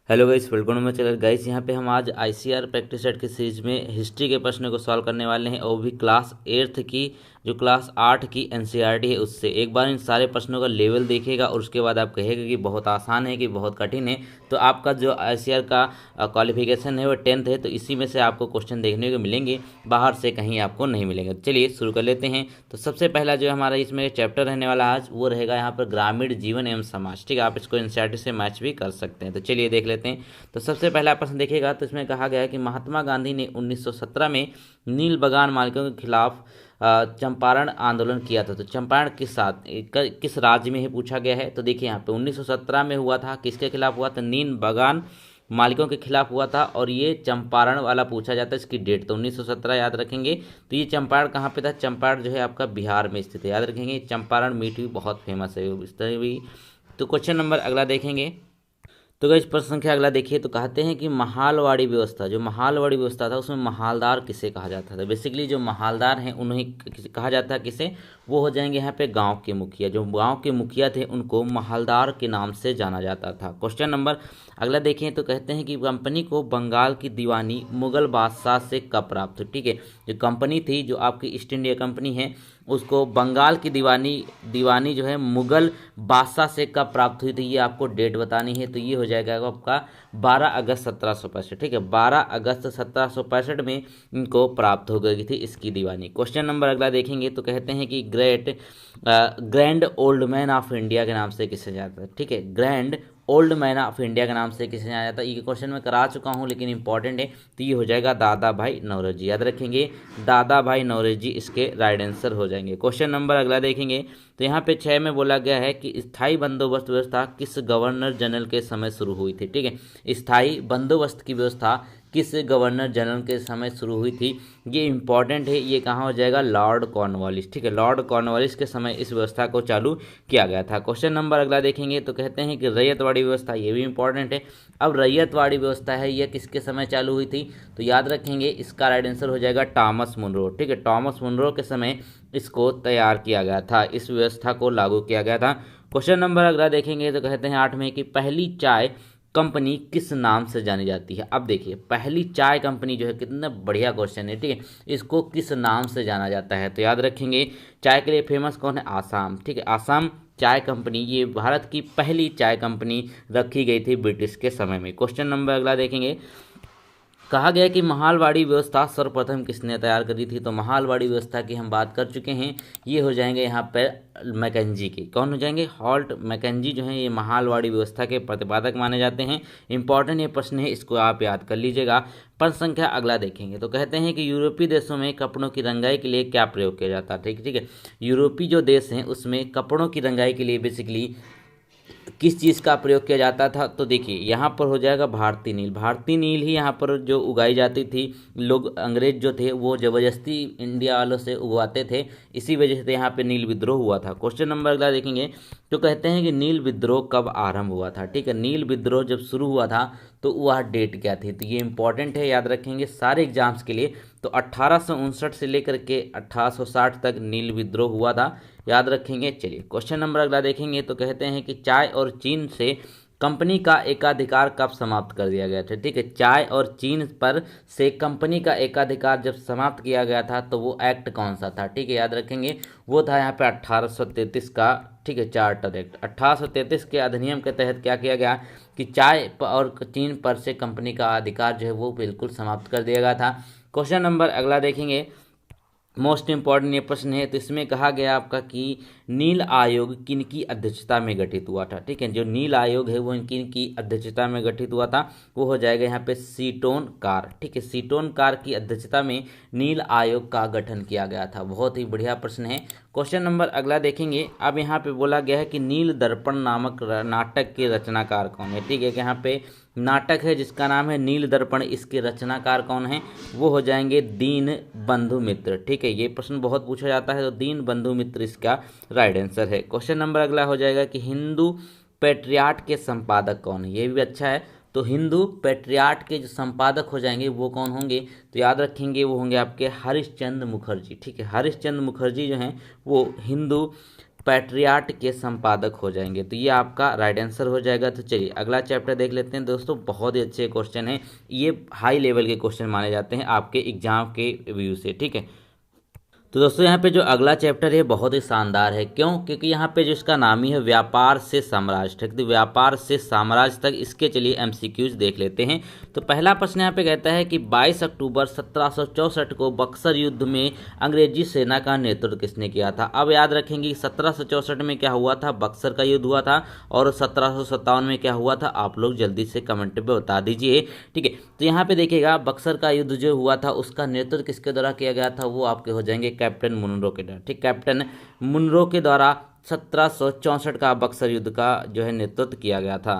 Hello guys, welcome में चल guys. यहाँ पे हम आज आईसीआर प्रैक्टिस सेट की सीरीज में हिस्ट्री के प्रश्न को सॉल्व करने वाले हैं, और वो भी क्लास 8th की जो क्लास 8 की एनसीईआरटी है उससे। एक बार इन सारे प्रश्नों का लेवल देखेगा और उसके बाद आप कहेगा कि बहुत आसान है कि बहुत कठिन है। तो आपका जो आईसीआर का क्वालिफिकेशन है वो 10th है, तो इसी में से आपको क्वेश्चन देखने को मिलेंगे, बाहर से कहीं आपको नहीं मिलेंगे। चलिए शुरू कर लेते हैं। तो सबसे पहला जो हमारा इसमें चैप्टर रहने वाला आज वो रहेगा यहाँ पर ग्रामीण जीवन एवं समाज। ठीक है, आप इसको एनसीईआरटी से मैच भी कर सकते हैं। तो चलिए देख लेते हैं। तो सबसे पहला प्रश्न देखिएगा, तो इसमें कहा गया है कि महात्मा गांधी ने 1917 में नील बगान मालिकों के खिलाफ चंपारण आंदोलन किया था। तो चंपारण किस राज्य में है पूछा गया है। तो देखिए यहाँ पे 1917 में हुआ था, किसके खिलाफ हुआ था? नील बगान मालिकों के खिलाफ हुआ था, और ये चंपारण वाला पूछा जाता है। इसकी डेट तो 1917 याद रखेंगे। तो ये चंपारण कहाँ पे था? चंपारण जो है आपका बिहार में स्थित है, याद रखेंगे। चंपारण मीट भी बहुत फेमस है इस तरह भी। तो क्वेश्चन नंबर अगला देखेंगे। तो गाइस प्रश्न संख्या अगला देखिए। तो कहते हैं कि महालवाड़ी व्यवस्था, जो महालवाड़ी व्यवस्था था उसमें महालदार किसे कहा जाता था? बेसिकली जो महालदार हैं उन्हें कहा जाता है किसे? वो हो जाएंगे यहाँ पे गांव के मुखिया। जो गांव के मुखिया थे उनको महालदार के नाम से जाना जाता था। क्वेश्चन नंबर अगला देखें। तो कहते हैं कि कंपनी को बंगाल की दीवानी मुगल बादशाह से कब प्राप्त हुई? ठीक है, जो कंपनी थी, जो आपकी ईस्ट इंडिया कंपनी है, उसको बंगाल की दीवानी जो है मुगल बादशाह से कब प्राप्त हुई थी, ये आपको डेट बतानी है। तो ये हो जाएगा आपका 12 अगस्त 1765। ठीक है, 12 अगस्त 1765 में इनको प्राप्त हो गई थी इसकी दीवानी। क्वेश्चन नंबर अगला देखेंगे। तो कहते हैं कि grand old man of India के नाम से किसे जाता है? ठीक है, grand old man of India के नाम से किसे जाना जाता है? ये क्वेश्चन मैं करा चुका हूँ लेकिन इंपॉर्टेंट है। तो ये हो जाएगा दादा भाई नौरोजी, याद रखेंगे। दादा भाई नौरोजी इसके राइट आंसर हो जाएंगे। क्वेश्चन नंबर अगला देखेंगे। तो यहाँ पे 6 में बोला गया है कि स्थायी बंदोबस्त व्यवस्था किस गवर्नर जनरल के समय शुरू हुई थी? ठीक है, स्थायी बंदोबस्त की व्यवस्था किस गवर्नर जनरल के समय शुरू हुई थी? ये इंपॉर्टेंट है। ये कहाँ हो जाएगा? Lord Cornwallis. ठीक है, लॉर्ड कॉर्नवालिस के समय इस व्यवस्था को चालू किया गया था। क्वेश्चन नंबर अगला देखेंगे। तो कहते हैं कि रैयतवाड़ी व्यवस्था, ये भी इंपॉर्टेंट है। अब रैयतवाड़ी व्यवस्था है, यह किसके समय चालू हुई थी? तो याद रखेंगे, इसका राइट आंसर हो जाएगा टॉमस मुनरो। ठीक है, टॉमस मुनरो के समय इसको तैयार किया गया था, इस व्यवस्था को लागू किया गया था। क्वेश्चन नंबर अगला देखेंगे। तो कहते हैं 8 में कि पहली चाय कंपनी किस नाम से जानी जाती है? अब देखिए, पहली चाय कंपनी जो है, कितना बढ़िया क्वेश्चन है। ठीक है, इसको किस नाम से जाना जाता है? तो याद रखेंगे, चाय के लिए फेमस कौन है? आसाम। ठीक है, आसाम चाय कंपनी, ये भारत की पहली चाय कंपनी रखी गई थी ब्रिटिश के समय में। क्वेश्चन नंबर अगला देखेंगे। कहा गया कि महालवाड़ी व्यवस्था सर्वप्रथम किसने तैयार करी थी? तो महालवाड़ी व्यवस्था की हम बात कर चुके हैं। ये हो जाएंगे यहाँ पर मैकेंजी के। कौन हो जाएंगे? हॉल्ट मैकेंजी जो है ये महालवाड़ी व्यवस्था के प्रतिपादक माने जाते हैं। इंपॉर्टेंट ये प्रश्न है, इसको आप याद कर लीजिएगा। प्रश्न संख्या अगला देखेंगे। तो कहते हैं कि यूरोपीय देशों में कपड़ों की रंगाई के लिए क्या प्रयोग किया जाता है? ठीक है, यूरोपीय जो देश हैं उसमें कपड़ों की रंगाई के लिए बेसिकली किस चीज़ का प्रयोग किया जाता था? तो देखिए यहाँ पर हो जाएगा भारतीय नील। भारतीय नील ही यहाँ पर जो उगाई जाती थी। लोग अंग्रेज जो थे वो ज़बरदस्ती इंडिया वालों से उगवाते थे, इसी वजह से यहाँ पे नील विद्रोह हुआ था। क्वेश्चन नंबर अगला देखेंगे। तो कहते हैं कि नील विद्रोह कब आरंभ हुआ था? ठीक है, नील विद्रोह जब शुरू हुआ था तो वह डेट क्या थी? तो ये इंपॉर्टेंट है, याद रखेंगे सारे एग्जाम्स के लिए। तो 1859 से लेकर के 1860 तक नील विद्रोह हुआ था, याद रखेंगे। चलिए क्वेश्चन नंबर अगला देखेंगे। तो कहते हैं कि चाय और चीन से कंपनी का एकाधिकार कब समाप्त कर दिया गया था? ठीक है, चाय और चीन पर से कंपनी का एकाधिकार जब समाप्त किया गया था तो वो एक्ट कौन सा था? ठीक है, याद रखेंगे, वो था यहाँ पे 1833 का, ठीक है, चार्टर एक्ट। 1833 के अधिनियम के तहत क्या किया गया कि चाय और चीन पर से कंपनी का अधिकार जो है वो बिल्कुल समाप्त कर दिया गया था। क्वेश्चन नंबर अगला देखेंगे। मोस्ट इंपॉर्टेंट ये प्रश्न है। तो इसमें कहा गया आपका कि नील आयोग किनकी अध्यक्षता में गठित हुआ था? ठीक है, जो नील आयोग है वो किनकी अध्यक्षता में गठित हुआ था? वो हो जाएगा यहाँ पे सीटोन कार। ठीक है, सीटोन कार की अध्यक्षता में नील आयोग का गठन किया गया था। बहुत ही बढ़िया प्रश्न है। क्वेश्चन नंबर अगला देखेंगे। अब यहाँ पे बोला गया है कि नील दर्पण नामक नाटक के रचनाकार कौन है? ठीक है, कि यहाँ पे नाटक है जिसका नाम है नील दर्पण, इसके रचनाकार कौन है? वो हो जाएंगे दीन बंधु मित्र। ठीक है, ये प्रश्न बहुत पूछा जाता है, तो दीन बंधु मित्र इसका राइट आंसर है। क्वेश्चन नंबर अगला हो जाएगा कि हिंदू पेट्रियाट के संपादक कौन है? ये भी अच्छा है। तो हिंदू पेट्रियाट के जो संपादक हो जाएंगे वो कौन होंगे? तो याद रखेंगे, वो होंगे आपके हरिश्चंद्र मुखर्जी। ठीक है, हरिश्चंद्र मुखर्जी जो हैं वो हिंदू पैट्रियाट के संपादक हो जाएंगे। तो ये आपका राइट आंसर हो जाएगा। तो चलिए अगला चैप्टर देख लेते हैं दोस्तों, बहुत ही अच्छे क्वेश्चन हैं, ये हाई लेवल के क्वेश्चन माने जाते हैं आपके एग्जाम के व्यू से, ठीक है। तो दोस्तों यहाँ पे जो अगला चैप्टर है बहुत ही शानदार है, क्यों? क्योंकि यहाँ पे जो इसका नाम ही है व्यापार से साम्राज्य तक। तो व्यापार से साम्राज्य तक, इसके चलिए एमसीक्यूज देख लेते हैं। तो पहला प्रश्न यहाँ पे कहता है कि 22 अक्टूबर 1764 को बक्सर युद्ध में अंग्रेजी सेना का नेतृत्व किसने किया था? अब याद रखेंगे 1764 में क्या हुआ था, बक्सर का युद्ध हुआ था, और 1757 में क्या हुआ था, आप लोग जल्दी से कमेंट पे बता दीजिए, ठीक है। तो यहाँ पे देखिएगा बक्सर का युद्ध जो हुआ था उसका नेतृत्व किसके द्वारा किया गया था, वो आपके हो जाएंगे कैप्टन मुनरो के द्वारा, ठीक। कैप्टन मुनरो के द्वारा 1764 का बक्सर युद्ध का जो है नेतृत्व किया गया था।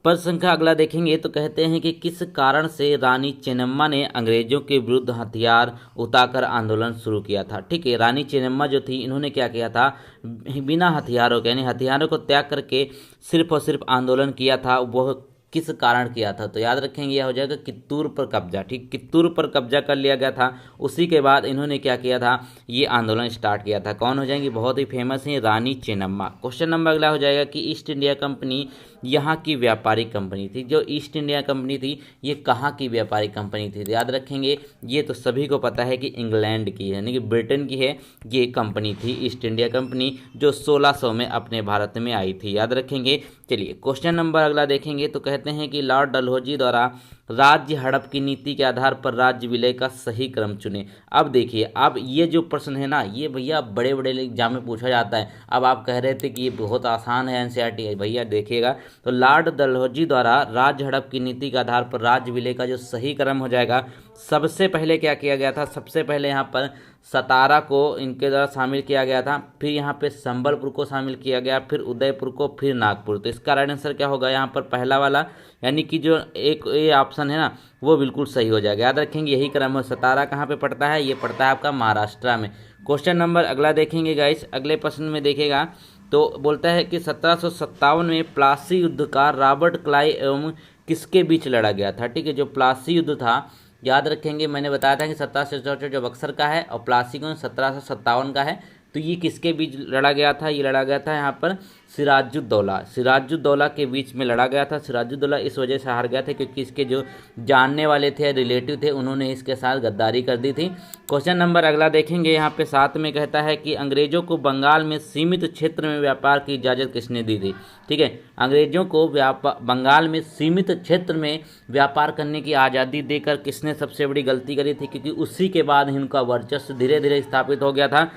प्रश्न संख्या अगला देखेंगे तो कहते हैं कि किस कारण से रानी चेन्नम्मा ने अंग्रेजों के विरुद्ध हथियार उठाकर आंदोलन शुरू किया था, ठीक है। रानी चेन्नम्मा जो थी इन्होंने क्या किया था, बिना हथियारों के यानी हथियारों को त्याग करके सिर्फ और सिर्फ आंदोलन किया था। वह किस कारण किया था? तो याद रखेंगे यह हो जाएगा कित्तूर पर कब्जा, ठीक। कित्तूर पर कब्जा कर लिया गया था, उसी के बाद इन्होंने क्या किया था, ये आंदोलन स्टार्ट किया था। कौन हो जाएंगी, बहुत ही फेमस है रानी चेन्नम्मा। क्वेश्चन नंबर अगला हो जाएगा कि ईस्ट इंडिया कंपनी यहाँ की व्यापारिक कंपनी थी। जो ईस्ट इंडिया कंपनी थी ये कहाँ की व्यापारिक कंपनी थी? तो याद रखेंगे ये तो सभी को पता है कि इंग्लैंड की है, यानी कि ब्रिटेन की है ये कंपनी थी ईस्ट इंडिया कंपनी, जो 1600 में अपने भारत में आई थी, याद रखेंगे। चलिए क्वेश्चन नंबर अगला देखेंगे तो कहते हैं कि लॉर्ड डलहौजी द्वारा राज्य हड़प की नीति के आधार पर राज्य विलय का सही क्रम चुने। अब देखिए, अब ये जो प्रश्न है ना, ये भैया बड़े बड़े एग्जाम में पूछा जाता है। अब आप कह रहे थे कि ये बहुत आसान है एनसीईआरटी है, भैया देखिएगा तो लॉर्ड डलहौजी द्वारा राज्य हड़प की नीति के आधार पर राज्य विलय का जो सही क्रम हो जाएगा, सबसे पहले क्या किया गया था, सबसे पहले यहाँ पर सतारा को इनके द्वारा शामिल किया गया था, फिर यहाँ पे संबलपुर को शामिल किया गया, फिर उदयपुर को, फिर नागपुर। तो इसका राइट आंसर क्या होगा यहाँ पर, पहला वाला, यानी कि जो एक ये ऑप्शन है ना वो बिल्कुल सही हो जाएगा। याद रखेंगे यही क्रम है। सतारा कहाँ पे पड़ता है, ये पड़ता है आपका महाराष्ट्र में। क्वेश्चन नंबर अगला देखेंगे गाइस, अगले प्रश्न में देखेगा तो बोलता है कि 1757 में प्लासी युद्ध का रॉबर्ट क्लाइव एवं किसके बीच लड़ा गया था, ठीक है। जो प्लासी युद्ध था, याद रखेंगे मैंने बताया था कि 1764 जो बक्सर का है और प्लासी को 1757 का है, तो ये किसके बीच लड़ा गया था, ये लड़ा गया था यहाँ पर सिराजुद्दौला के बीच में लड़ा गया था। सिराजुद्दौला इस वजह से हार गया था क्योंकि इसके जो जानने वाले थे, रिलेटिव थे, उन्होंने इसके साथ गद्दारी कर दी थी। क्वेश्चन नंबर अगला देखेंगे, यहाँ पे 7 में कहता है कि अंग्रेजों को बंगाल में सीमित क्षेत्र में व्यापार की इजाज़त किसने दी थी, ठीक है। अंग्रेजों को बंगाल में सीमित क्षेत्र में व्यापार करने की आज़ादी देकर किसने सबसे बड़ी गलती करी थी, क्योंकि उसी के बाद इनका वर्चस्व धीरे धीरे स्थापित हो गया था,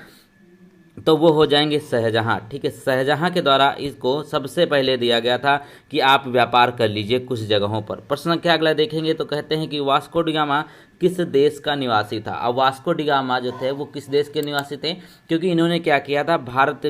तो वो हो जाएंगे शाहजहां, ठीक है। शाहजहां के द्वारा इसको सबसे पहले दिया गया था कि आप व्यापार कर लीजिए कुछ जगहों पर। प्रश्न क्या अगला देखेंगे तो कहते हैं कि वास्को डी गामा किस देश का निवासी था। अब वास्को डी गामा जो थे वो किस देश के निवासी थे, क्योंकि इन्होंने क्या किया था, भारत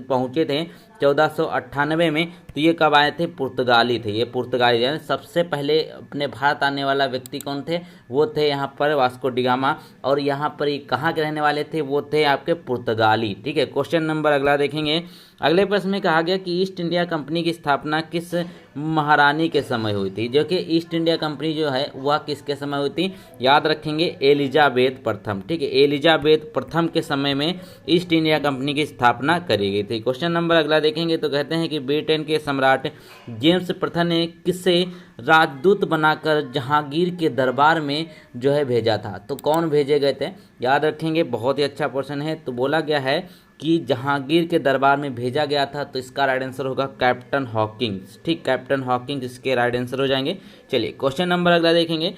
पहुंचे थे 1498 में। तो ये कब आए थे, पुर्तगाली थे, ये पुर्तगाली यानी सबसे पहले अपने भारत आने वाला व्यक्ति कौन थे, वो थे यहाँ पर वास्को डी गामा। और यहाँ पर ये कहाँ के रहने वाले थे, वो थे आपके पुर्तगाली, ठीक है। क्वेश्चन नंबर अगला देखेंगे, अगले प्रश्न में कहा गया कि ईस्ट इंडिया कंपनी की स्थापना किस महारानी के समय हुई थी। जो कि ईस्ट इंडिया कंपनी जो है वह किसके समय हुई थी, याद रखेंगे एलिजाबेथ प्रथम, ठीक है। एलिजाबेथ प्रथम के समय में ईस्ट इंडिया कंपनी की स्थापना करी गई थी। क्वेश्चन नंबर अगला देखेंगे तो कहते हैं कि ब्रिटेन के सम्राट जेम्स प्रथम ने किसे राजदूत बनाकर जहांगीर के दरबार में जो है भेजा था। तो कौन भेजे गए थे, याद रखेंगे, बहुत ही अच्छा क्वेश्चन है। तो बोला गया है कि जहांगीर के दरबार में भेजा गया था, तो इसका राइट आंसर होगा कैप्टन हॉकिंस, ठीक। कैप्टन हॉकिंस इसके राइट आंसर हो जाएंगे। चलिए क्वेश्चन नंबर अगला देखेंगे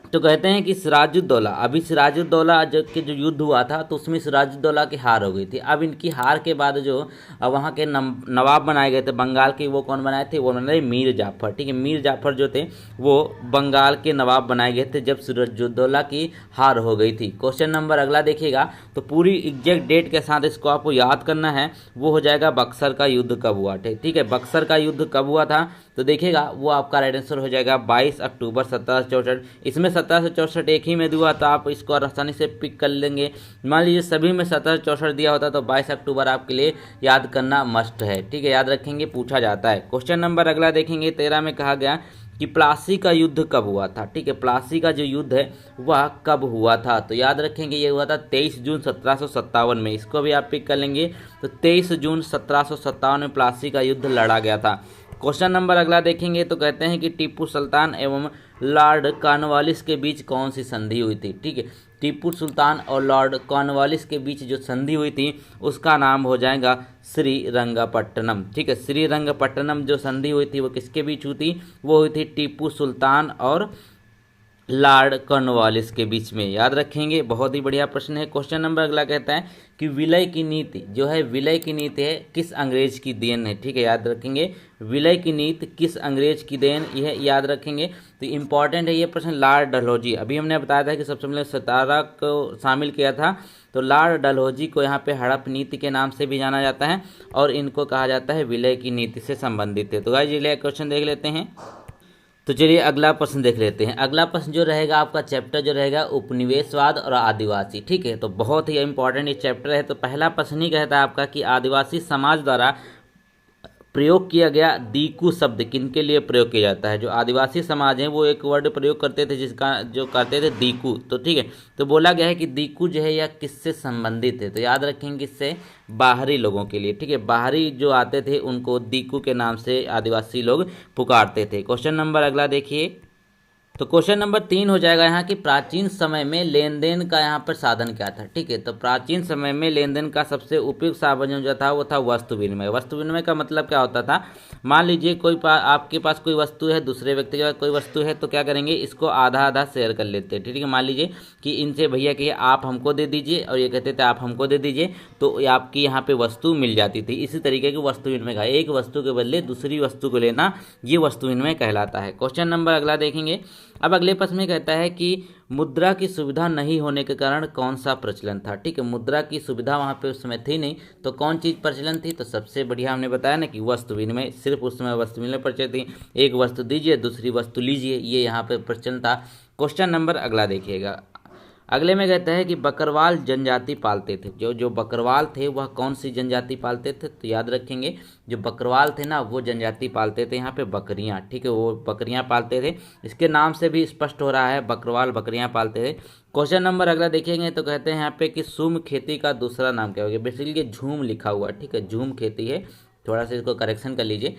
तो कहते हैं कि सिराजुद्दौला, अभी सिराजुद्दौला जो युद्ध हुआ था तो उसमें सिराजुद्दौला की हार हो गई थी। अब इनकी हार के बाद जो वहाँ के नवाब बनाए गए थे बंगाल के, वो कौन बनाए थे, वो बनाए मीर जाफर, ठीक है। मीर जाफर जो थे वो बंगाल के नवाब बनाए गए थे जब सिराजुद्दौला की हार हो गई थी। क्वेश्चन नंबर अगला देखिएगा तो पूरी एग्जैक्ट डेट के साथ इसको आपको याद करना है, वो हो जाएगा बक्सर का युद्ध कब हुआ, ठीक है। बक्सर का युद्ध कब हुआ था तो देखिएगा वो आपका राइट आंसर हो जाएगा 22 अक्टूबर 1764। इसमें 1764 एक ही में दिया तो आप इसको आसानी से पिक कर लेंगे। मान लीजिए सभी में 1764 दिया होता तो 22 अक्टूबर आपके लिए याद करना मस्ट है, ठीक है। याद रखेंगे, पूछा जाता है। क्वेश्चन नंबर अगला देखेंगे 13 में कहा गया कि प्लासी का युद्ध कब हुआ था। ठीक है, प्लासी का जो युद्ध है वह कब हुआ था, तो याद रखेंगे ये हुआ था 23 जून 1757 में। इसको भी आप पिक कर लेंगे, तो 23 जून 1757 में प्लासी का युद्ध लड़ा गया था। क्वेश्चन नंबर अगला देखेंगे तो कहते हैं कि टीपू सुल्तान एवं लॉर्ड कॉर्नवालिस के बीच कौन सी संधि हुई थी। ठीक है, टीपू सुल्तान और लॉर्ड कॉर्नवालिस के बीच जो संधि हुई थी उसका नाम हो जाएगा श्रीरंगपट्टनम। ठीक है, श्रीरंगपट्टनम जो संधि हुई थी वो किसके बीच हुई थी, वो हुई थी टीपू सुल्तान और लॉर्ड कॉर्नवालिस के बीच में। याद रखेंगे, बहुत ही बढ़िया प्रश्न है। क्वेश्चन नंबर अगला कहता है कि विलय की नीति जो है, विलय की नीति है किस अंग्रेज की देन है। ठीक है, याद रखेंगे, विलय की नीति किस अंग्रेज की देन यह याद रखेंगे। तो इंपॉर्टेंट है ये प्रश्न। लॉर्ड डलहौजी, अभी हमने बताया था कि सबसे पहले 17 को शामिल किया था, तो लॉर्ड डलहौजी को यहाँ पे हड़प नीति के नाम से भी जाना जाता है और इनको कहा जाता है विलय की नीति से संबंधित है। तो गाइस ये क्वेश्चन देख लेते हैं। तो चलिए अगला प्रश्न देख लेते हैं। अगला प्रश्न जो रहेगा आपका चैप्टर जो रहेगा उपनिवेशवाद और आदिवासी। ठीक है, तो बहुत ही इंपॉर्टेंट ये चैप्टर है। तो पहला प्रश्न ही कहता है आपका कि आदिवासी समाज द्वारा प्रयोग किया गया दीकू शब्द किनके लिए प्रयोग किया जाता है। जो आदिवासी समाज है वो एक वर्ड प्रयोग करते थे जिसका जो करते थे दीकू। तो ठीक है, तो बोला गया है कि दीकू जो है यह किससे संबंधित है, तो याद रखेंगे इससे बाहरी लोगों के लिए। ठीक है, बाहरी जो आते थे उनको दीकू के नाम से आदिवासी लोग पुकारते थे। क्वेश्चन नंबर अगला देखिए, तो क्वेश्चन नंबर 3 हो जाएगा यहाँ कि प्राचीन समय में लेन देन का यहाँ पर साधन क्या था। ठीक है, तो प्राचीन समय में लेन देन का सबसे उपयुक्त साधन जो था वो था वस्तु विनिमय। वस्तु विनिमय का मतलब क्या होता था, मान लीजिए आपके पास कोई वस्तु है, दूसरे व्यक्ति के पास कोई वस्तु है, तो क्या करेंगे इसको आधा आधा शेयर कर लेते हैं। ठीक है, मान लीजिए कि इनसे भैया कहिए आप हमको दे दीजिए और ये कहते थे आप हमको दे दीजिए, तो आपकी यहाँ पे वस्तु मिल जाती थी। इसी तरीके की वस्तु विनिमय का, एक वस्तु के बदले दूसरी वस्तु को लेना, ये वस्तु विनिमय कहलाता है। क्वेश्चन नंबर अगला देखेंगे। अब अगले प्रश्न में कहता है कि मुद्रा की सुविधा नहीं होने के कारण कौन सा प्रचलन था। ठीक है, मुद्रा की सुविधा वहाँ पे उस समय थी नहीं, तो कौन चीज़ प्रचलन थी, तो सबसे बढ़िया हमने बताया ना कि वस्तु विनिमय। सिर्फ उस समय वस्तु विनिमय प्रचलित थी, एक वस्तु दीजिए दूसरी वस्तु लीजिए, ये यहाँ पे प्रचलन था। क्वेश्चन नंबर अगला देखिएगा। अगले में कहता है कि बकरवाल जनजाति पालते थे। जो बकरवाल थे वह कौन सी जनजाति पालते थे, तो याद रखेंगे जो बकरवाल थे ना वो जनजाति पालते थे यहाँ पे बकरियाँ। ठीक है, वो बकरियाँ पालते थे, इसके नाम से भी स्पष्ट हो रहा है बकरवाल बकरियाँ पालते थे। क्वेश्चन नंबर अगला देखेंगे तो कहते हैं यहाँ पे कि सुम खेती का दूसरा नाम क्या होगा। बेसिकली झूम लिखा हुआ, ठीक है, झूम खेती है, थोड़ा सा इसको करेक्शन कर लीजिए।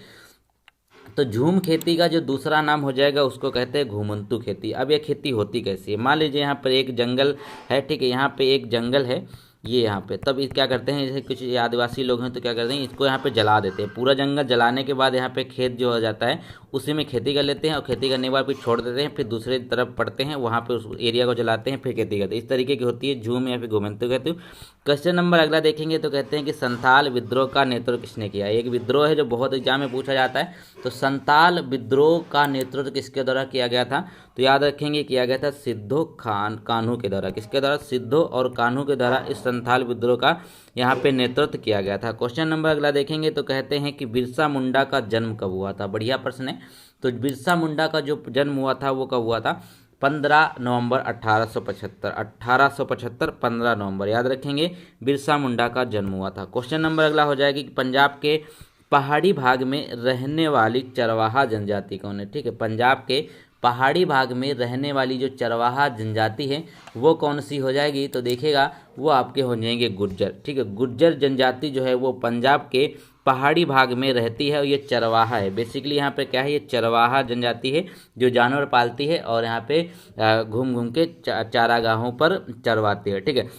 तो झूम खेती का जो दूसरा नाम हो जाएगा उसको कहते हैं घुमंतु खेती। अब यह खेती होती कैसी है, मान लीजिए यहाँ पर एक जंगल है। ठीक है, यहाँ पे एक जंगल है ये यहाँ पे, तब क्या करते हैं, जैसे कुछ आदिवासी लोग हैं तो क्या करते हैं इसको यहाँ पे जला देते हैं। पूरा जंगल जलाने के बाद यहाँ पे खेत जो हो जाता है उसी में खेती कर लेते हैं और खेती करने के बाद फिर छोड़ देते हैं, फिर दूसरे तरफ पड़ते हैं वहाँ पे उस एरिया को जलाते हैं फिर खेती करते हैं। इस तरीके की होती है झूम या फिर घुमंतु कहते हैं। क्वेश्चन नंबर अगला देखेंगे तो कहते हैं कि संथाल विद्रोह का नेतृत्व किसने किया। एक विद्रोह है जो बहुत एग्जाम में पूछा जाता है, तो संथाल विद्रोह का नेतृत्व किसके द्वारा किया गया था, तो याद रखेंगे किया गया था सिद्धो कान्हू के द्वारा। किसके द्वारा, सिद्धो और कान्हू के द्वारा इस संथाल विद्रोह का यहाँ पे नेतृत्व किया गया था। क्वेश्चन नंबर अगला देखेंगे तो कहते हैं कि बिरसा मुंडा का जन्म कब हुआ था। बढ़िया प्रश्न है। तो बिरसा मुंडा का जो जन्म हुआ था वो कब हुआ था, 15 नवंबर 1875 15 नवंबर, याद रखेंगे बिरसा मुंडा का जन्म हुआ था। क्वेश्चन नंबर अगला हो जाएगी कि पंजाब के पहाड़ी भाग में रहने वाली चरवाहा जनजाति कौन है। ठीक है, पंजाब के पहाड़ी भाग में रहने वाली जो चरवाहा जनजाति है वो कौन सी हो जाएगी, तो देखिएगा वो आपके हो जाएंगे गुर्जर। ठीक है, गुर्जर जनजाति जो है वो पंजाब के पहाड़ी भाग में रहती है और ये चरवाहा है। बेसिकली यहाँ पे क्या है, ये चरवाहा जनजाति है जो जानवर पालती है और यहाँ पे घूम घूम के चारागाहों पर चरवाती है। ठीक है,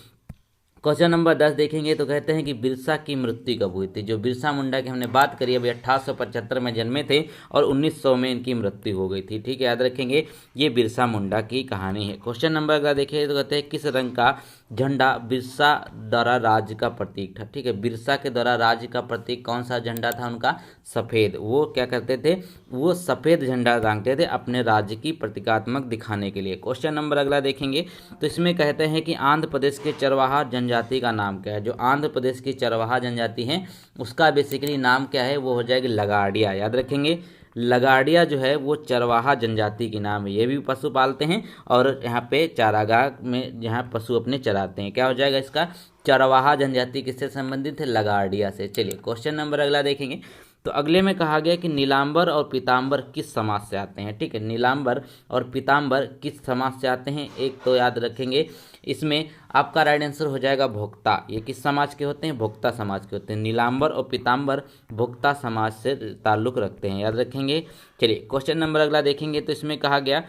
क्वेश्चन नंबर 10 देखेंगे तो कहते हैं कि बिरसा की मृत्यु कब हुई थी। जो बिरसा मुंडा की हमने बात करी अभी 1875 में जन्मे थे और 1900 में इनकी मृत्यु हो गई थी। ठीक है, याद रखेंगे ये बिरसा मुंडा की कहानी है। क्वेश्चन नंबर अगला देखिए तो कहते हैं किस रंग का झंडा बिरसा द्वारा राज्य का प्रतीक था। ठीक है, बिरसा के द्वारा राज्य का प्रतीक कौन सा झंडा था उनका, सफ़ेद। वो क्या करते थे, वो सफ़ेद झंडा टांगते थे अपने राज्य की प्रतीकात्मक दिखाने के लिए। क्वेश्चन नंबर अगला देखेंगे तो इसमें कहते हैं कि आंध्र प्रदेश के चरवाहा जनजाति का नाम क्या है। जो आंध्र प्रदेश की चरवाहा जनजाति है उसका बेसिकली नाम क्या है, वो हो जाएगी लगाड़िया। याद रखेंगे लगाड़िया जो है वो चरवाहा जनजाति की नाम है। ये भी पशु पालते हैं और यहाँ पे चारागाह में जहाँ पशु अपने चराते हैं। क्या हो जाएगा इसका, चरवाहा जनजाति किससे संबंधित है, लगाड़िया से। चलिए क्वेश्चन नंबर अगला देखेंगे तो अगले में कहा गया कि नीलांबर और पीतांबर किस समाज से आते हैं। ठीक है, नीलांबर और पीतांबर किस समाज से आते हैं, एक तो याद रखेंगे। इसमें आपका राइट आंसर हो जाएगा भोक्ता। ये किस समाज के होते हैं, भोक्ता समाज के होते हैं। नीलांबर और पीतांबर भोक्ता समाज से ताल्लुक रखते हैं, याद रखेंगे। चलिए क्वेश्चन नंबर अगला देखेंगे। तो इसमें कहा गया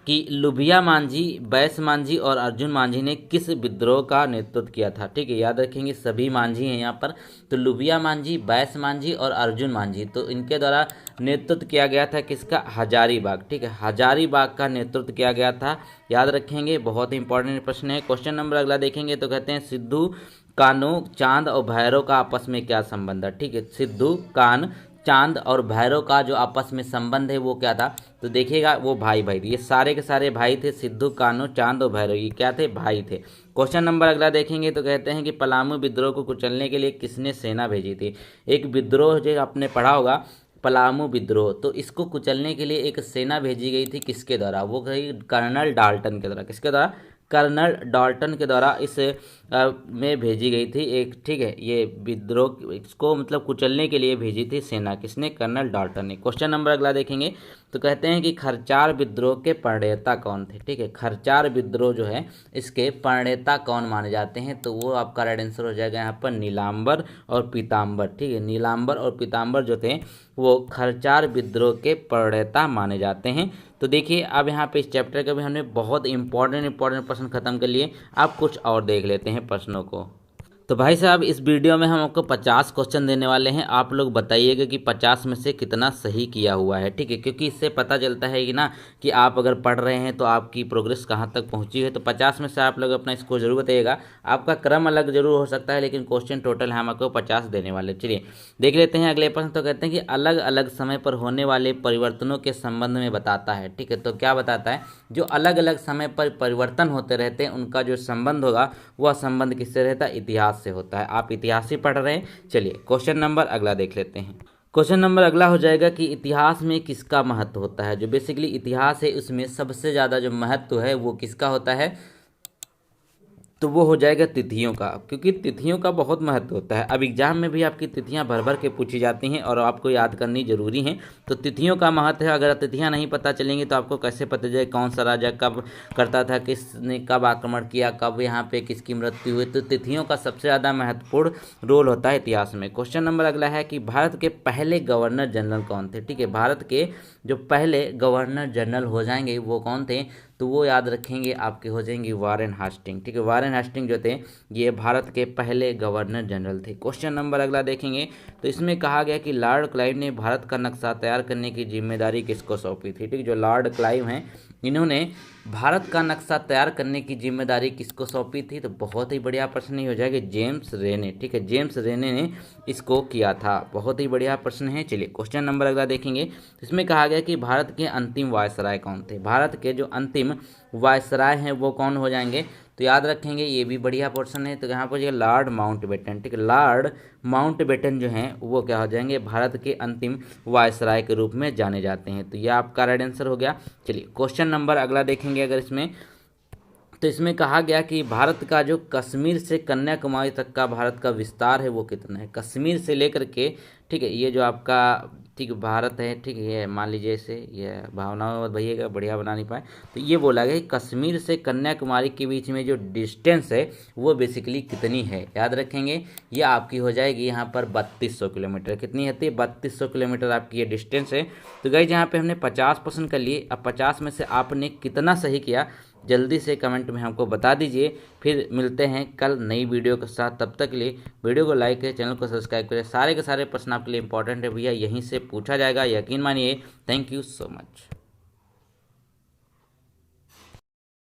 कि लुभिया मांझी, बैस मांझी और अर्जुन मांझी ने किस विद्रोह का नेतृत्व किया था। ठीक है, याद रखेंगे सभी मांझी हैं यहाँ पर। तो लुभिया मांझी, बैस मांझी और अर्जुन मांझी, तो इनके द्वारा नेतृत्व किया गया था किसका, हजारीबाग। ठीक है, हजारीबाग का नेतृत्व किया गया था, याद रखेंगे। बहुत ही इंपॉर्टेंट प्रश्न है। क्वेश्चन नंबर अगला देखेंगे। तो कहते हैं सिद्धू, कान्हू, चांद और भैरव का आपस में क्या संबंध है। ठीक है, सिद्धू, कान, चांद और भैरव का जो आपस में संबंध है वो क्या था, तो देखिएगा वो भाई भाई थे। ये सारे के सारे भाई थे, सिद्धू, कान्हू, चांद और भैरव, ये क्या थे, भाई थे। क्वेश्चन नंबर अगला देखेंगे। तो कहते हैं कि पलामू विद्रोह को कुचलने के लिए किसने सेना भेजी थी। एक विद्रोह जो आपने पढ़ा होगा, पलामू विद्रोह, तो इसको कुचलने के लिए एक सेना भेजी गई थी, किसके द्वारा, वो गई कर्नल डाल्टन के द्वारा। किसके द्वारा, कर्नल डाल्टन के द्वारा इस में भेजी गई थी एक। ठीक है, ये विद्रोह इसको मतलब कुचलने के लिए भेजी थी सेना, किसने, कर्नल डाल्टन ने। क्वेश्चन नंबर अगला देखेंगे। तो कहते हैं कि खरचार विद्रोह के प्रणेता कौन थे। ठीक है, खरचार विद्रोह जो है इसके प्रणेता कौन माने जाते हैं, तो वो आपका राइट आंसर हो जाएगा यहाँ पर नीलांबर और पीतांबर। ठीक है, नीलांबर और पीतांबर जो थे वो खरचार विद्रोह के प्रणेता माने जाते हैं। तो देखिए अब यहाँ पे इस चैप्टर का भी हमने बहुत इंपॉर्टेंट प्रश्न खत्म कर लिए। अब कुछ और देख लेते हैं प्रश्नों को। तो भाई साहब इस वीडियो में हम आपको 50 क्वेश्चन देने वाले हैं। आप लोग बताइएगा कि 50 में से कितना सही किया हुआ है। ठीक है, क्योंकि इससे पता चलता है कि ना कि आप अगर पढ़ रहे हैं तो आपकी प्रोग्रेस कहाँ तक पहुँची है। तो 50 में से आप लोग अपना स्कोर जरूर बताइएगा। आपका क्रम अलग जरूर हो सकता है, लेकिन क्वेश्चन टोटल हम आपको 50 देने वाले। चलिए देख लेते हैं अगले प्रश्न। तो कहते हैं कि अलग अलग समय पर होने वाले परिवर्तनों के संबंध में बताता है। ठीक है, तो क्या बताता है, जो अलग अलग समय पर परिवर्तन होते रहते हैं उनका जो संबंध होगा वह संबंध किससे रहता है, इतिहास से होता है। आप इतिहास ही पढ़ रहे हैं। चलिए क्वेश्चन नंबर अगला देख लेते हैं। क्वेश्चन नंबर अगला हो जाएगा कि इतिहास में किसका महत्व होता है। जो बेसिकली इतिहास है उसमें सबसे ज़्यादा जो महत्व है वो किसका होता है, तो वो हो जाएगा तिथियों का, क्योंकि तिथियों का बहुत महत्व होता है। अब एग्जाम में भी आपकी तिथियां भर भर के पूछी जाती हैं और आपको याद करनी जरूरी हैं। तो तिथियों का महत्व है। अगर तिथियां नहीं पता चलेंगी तो आपको कैसे पता चले कौन सा राजा कब करता था, किसने कब आक्रमण किया, कब यहाँ पे किसकी मृत्यु हुई। तो तिथियों का सबसे ज़्यादा महत्वपूर्ण रोल होता है इतिहास में। क्वेश्चन नंबर अगला है कि भारत के पहले गवर्नर जनरल कौन थे। ठीक है, भारत के जो पहले गवर्नर जनरल हो जाएंगे वो कौन थे, तो वो याद रखेंगे आपके हो जाएंगे वारेन हास्टिंग। ठीक है, वारेन हास्टिंग जो थे ये भारत के पहले गवर्नर जनरल थे। क्वेश्चन नंबर अगला देखेंगे। तो इसमें कहा गया कि लॉर्ड क्लाइव ने भारत का नक्शा तैयार करने की जिम्मेदारी किसको सौंपी थी। ठीक, जो लॉर्ड क्लाइव हैं इन्होंने भारत का नक्शा तैयार करने की जिम्मेदारी किसको सौंपी थी, तो बहुत ही बढ़िया प्रश्न ही हो जाएगा, जेम्स रे ने। ठीक है, जेम्स रे ने इसको किया था। बहुत ही बढ़िया प्रश्न है। चलिए क्वेश्चन नंबर अगला देखेंगे। इसमें कहा गया कि भारत के अंतिम वायसराय कौन थे। भारत के जो अंतिम वायसराय हैं वो कौन हो जाएंगे, तो याद रखेंगे ये भी बढ़िया पोर्शन है। तो यहाँ पर लॉर्ड माउंटबेटन। ठीक है, लॉर्ड माउंटबेटन जो हैं वो क्या हो जाएंगे, भारत के अंतिम वायसराय के रूप में जाने जाते हैं। तो यह आपका राइट आंसर हो गया। चलिए क्वेश्चन नंबर अगला देखेंगे अगर इसमें। तो इसमें कहा गया कि भारत का जो कश्मीर से कन्याकुमारी तक का भारत का विस्तार है वो कितना है। कश्मीर से लेकर के, ठीक है, ये जो आपका ठीक भारत है, ठीक है, ये मान लीजिए इसे, ये भावनाओं मत भैया बढ़िया बना नहीं पाए, तो ये बोला गया कि कश्मीर से कन्याकुमारी के बीच में जो डिस्टेंस है वो बेसिकली कितनी है, याद रखेंगे। ये आपकी हो जाएगी यहाँ पर 3200 किलोमीटर। कितनी होती है, 3200 किलोमीटर आपकी ये डिस्टेंस है। तो गाइस यहाँ पे हमने 50% कर लिए। अब 50 में से आपने कितना सही किया जल्दी से कमेंट में हमको बता दीजिए। फिर मिलते हैं कल नई वीडियो के साथ। तब तक के लिए वीडियो को लाइक करें, चैनल को सब्सक्राइब करें। सारे के सारे प्रश्न आपके लिए इंपॉर्टेंट है भैया, यहीं से पूछा जाएगा, यकीन मानिए। Thank you so much.